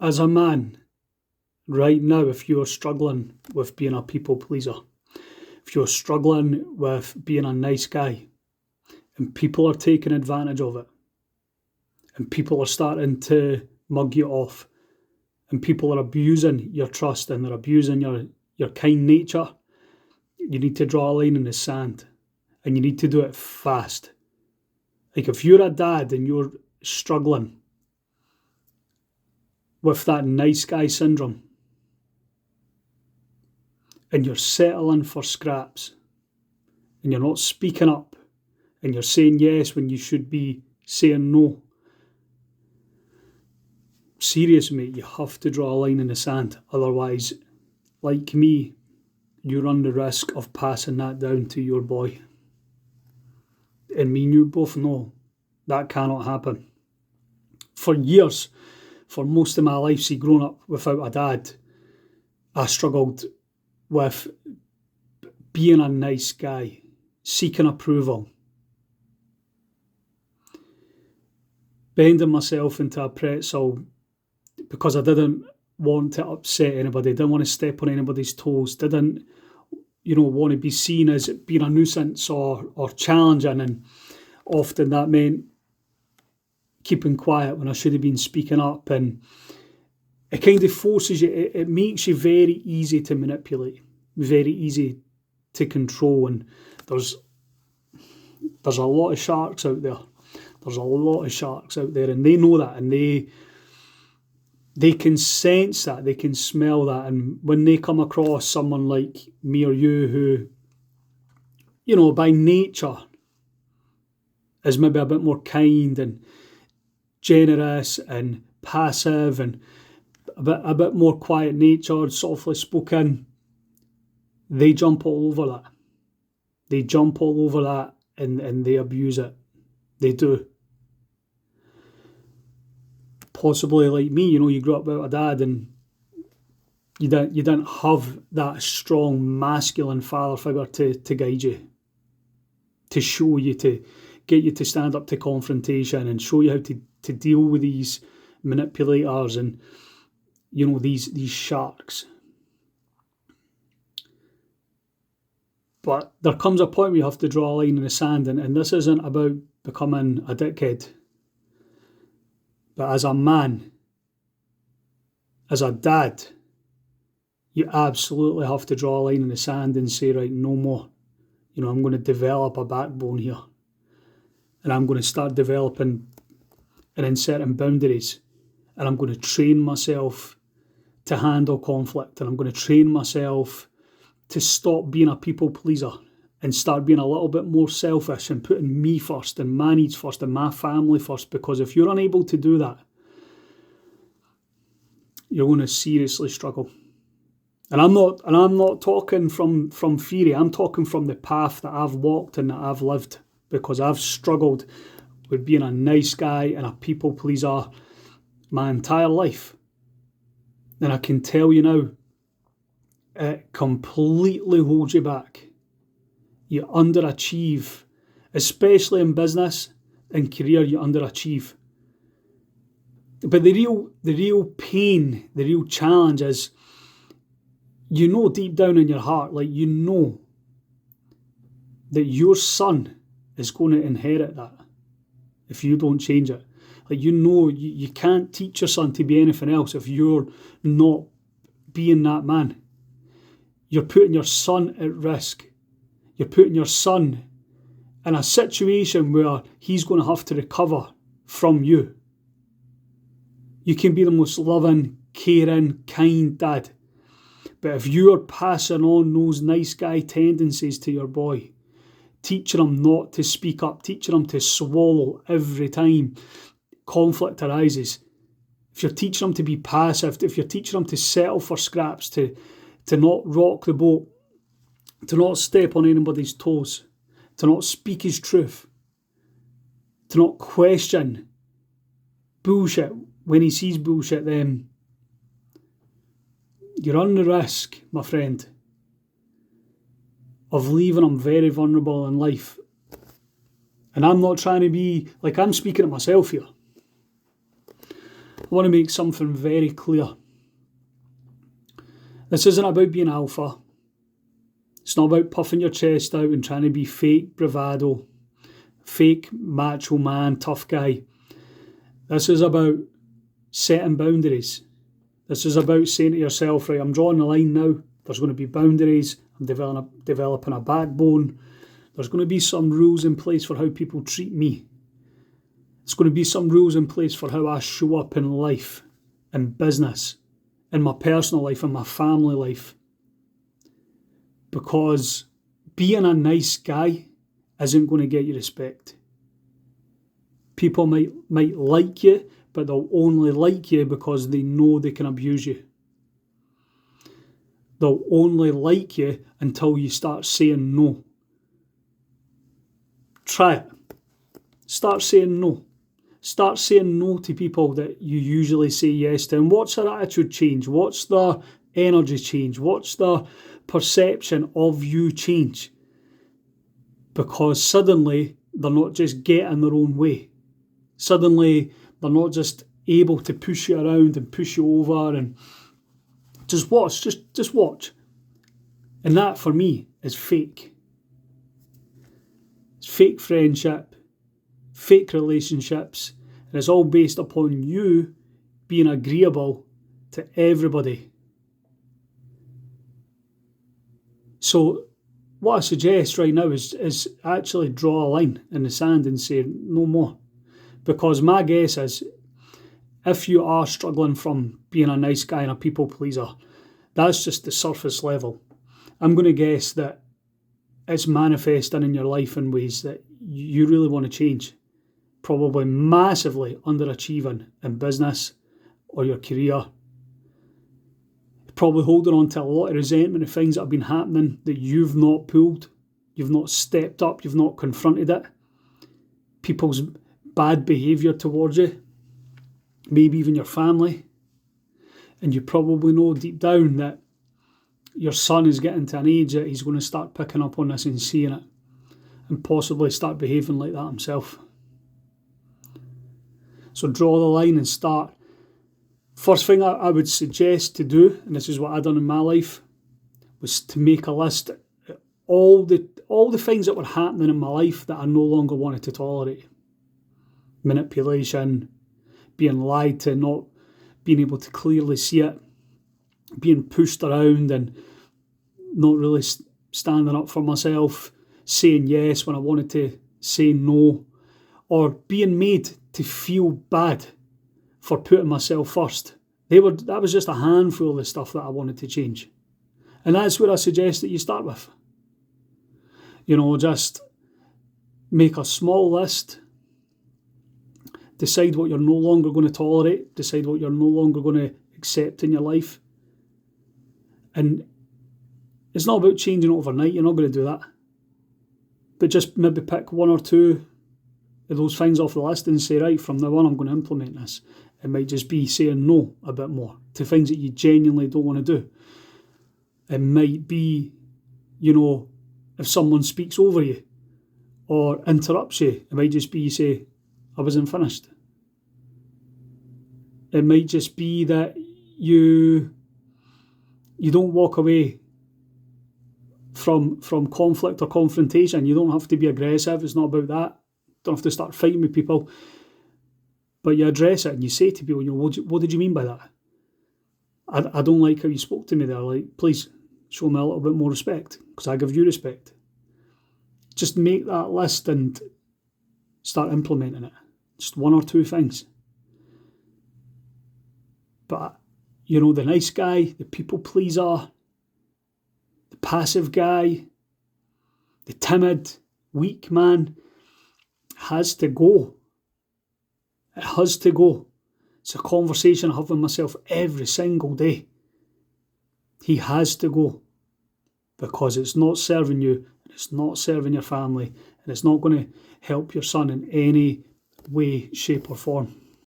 as a man, right now, if you're struggling with being a people pleaser, if you're struggling with being a nice guy, and people are taking advantage of it, and people are starting to mug you off, and people are abusing your trust and they're abusing your kind nature, you need to draw a line in the sand, and you need to do it fast. Like if you're a dad and you're struggling with that nice guy syndrome, and you're settling for scraps, and you're not speaking up, and you're saying yes when you should be saying no, serious, mate, you have to draw a line in the sand. Otherwise, like me, you run the risk of passing that down to your boy. And me and you both know that cannot happen. For years, for most of my life, see, growing up without a dad, I struggled with being a nice guy, seeking approval, bending myself into a pretzel because I didn't want to upset anybody, didn't want to step on anybody's toes, didn't, want to be seen as being a nuisance or challenging, and often that meant keeping quiet when I should have been speaking up, and it kind of forces you, it makes you very easy to manipulate, very easy to control, and there's a lot of sharks out there. There's a lot of sharks out there, and they know that, and they can sense that, they can smell that, and when they come across someone like me or you who, by nature is maybe a bit more kind and generous and passive and a bit more quiet-natured, softly spoken, they jump all over that. They jump all over that and they abuse it. They do. Possibly like me, you grew up without a dad and you didn't have that strong masculine father figure to guide you, to show you, to get you to stand up to confrontation and show you how to deal with these manipulators and these sharks. But there comes a point where you have to draw a line in the sand, and this isn't about becoming a dickhead. But as a man, as a dad, you absolutely have to draw a line in the sand and say, right, no more. I'm going to develop a backbone here. And I'm going to start developing and inserting boundaries. And I'm going to train myself to handle conflict. And I'm going to train myself to stop being a people pleaser and start being a little bit more selfish and putting me first and my needs first and my family first. Because if you're unable to do that, you're going to seriously struggle. And I'm not talking from theory. I'm talking from the path that I've walked and that I've lived, because I've struggled with being a nice guy and a people pleaser my entire life. And I can tell you now, it completely holds you back. You underachieve, especially in business and career. You underachieve. But the real pain, the real challenge is, deep down in your heart, that your son is going to inherit that if you don't change it. You can't teach your son to be anything else if you're not being that man. You're putting your son at risk. You're putting your son in a situation where he's going to have to recover from you. You can be the most loving, caring, kind dad, but if you're passing on those nice guy tendencies to your boy, teaching him not to speak up, teaching him to swallow every time conflict arises, if you're teaching him to be passive, if you're teaching him to settle for scraps, to not rock the boat, to not step on anybody's toes, to not speak his truth, to not question bullshit when he sees bullshit, then you're on the risk, my friend, of leaving him very vulnerable in life. And I'm not trying to be, I'm speaking to myself here. want to make something very clear. This isn't about being alpha. It's not about puffing your chest out and trying to be fake bravado, fake macho man, tough guy. This is about setting boundaries. This is about saying to yourself, right, I'm drawing the line now. There's going to be boundaries. I'm developing a backbone. There's going to be some rules in place for how people treat me. There's going to be some rules in place for how I show up in life, in business, in my personal life, in my family life. Because being a nice guy isn't going to get you respect. People might like you, but they'll only like you because they know they can abuse you. They'll only like you until you start saying no. Try it. Start saying no. Start saying no to people that you usually say yes to. And watch their attitude change. Watch their energy change. Watch their perception of you change. Because suddenly they're not just getting their own way. Suddenly they're not just able to push you around and push you over and just watch. Just watch. And that for me is fake. It's fake friendship, fake relationships, and it's all based upon you being agreeable to everybody. So what I suggest right now is actually draw a line in the sand and say no more. Because my guess is, if you are struggling from being a nice guy and a people pleaser, that's just the surface level. I'm going to guess that it's manifesting in your life in ways that you really want to change. Probably massively underachieving in business or your career. Probably holding on to a lot of resentment of things that have been happening that you've not pulled. You've not stepped up. You've not confronted it. People's bad behaviour towards you. Maybe even your family. And you probably know deep down that your son is getting to an age that he's going to start picking up on this and seeing it. And possibly start behaving like that himself. So draw the line and start. First thing I would suggest to do, and this is what I done in my life, was to make a list of all the things that were happening in my life that I no longer wanted to tolerate. Manipulation, being lied to, not being able to clearly see it, being pushed around and not really standing up for myself, saying yes when I wanted to say no, or being made to feel bad for putting myself first. That was just a handful of the stuff that I wanted to change. And that's where I suggest that you start with. Just make a small list. Decide what you're no longer going to tolerate. Decide what you're no longer going to accept in your life. And it's not about changing overnight. You're not going to do that. But just maybe pick one or two of those things off the list and say, right, from now on I'm going to implement this. It might just be saying no a bit more to things that you genuinely don't want to do. It might be, if someone speaks over you or interrupts you, it might just be you say, I wasn't finished. It might just be that you don't walk away from conflict or confrontation. You don't have to be aggressive. It's not about that. Don't have to start fighting with people. But you address it and you say to people, what did you mean by that? I don't like how you spoke to me there. Like, please show me a little bit more respect because I give you respect. Just make that list and start implementing it. Just one or two things. But, the nice guy, the people pleaser, the passive guy, the timid, weak man has to go. It has to go. It's a conversation I have with myself every single day. He has to go because it's not serving you, it's not serving your family, and it's not going to help your son in any way, shape or form.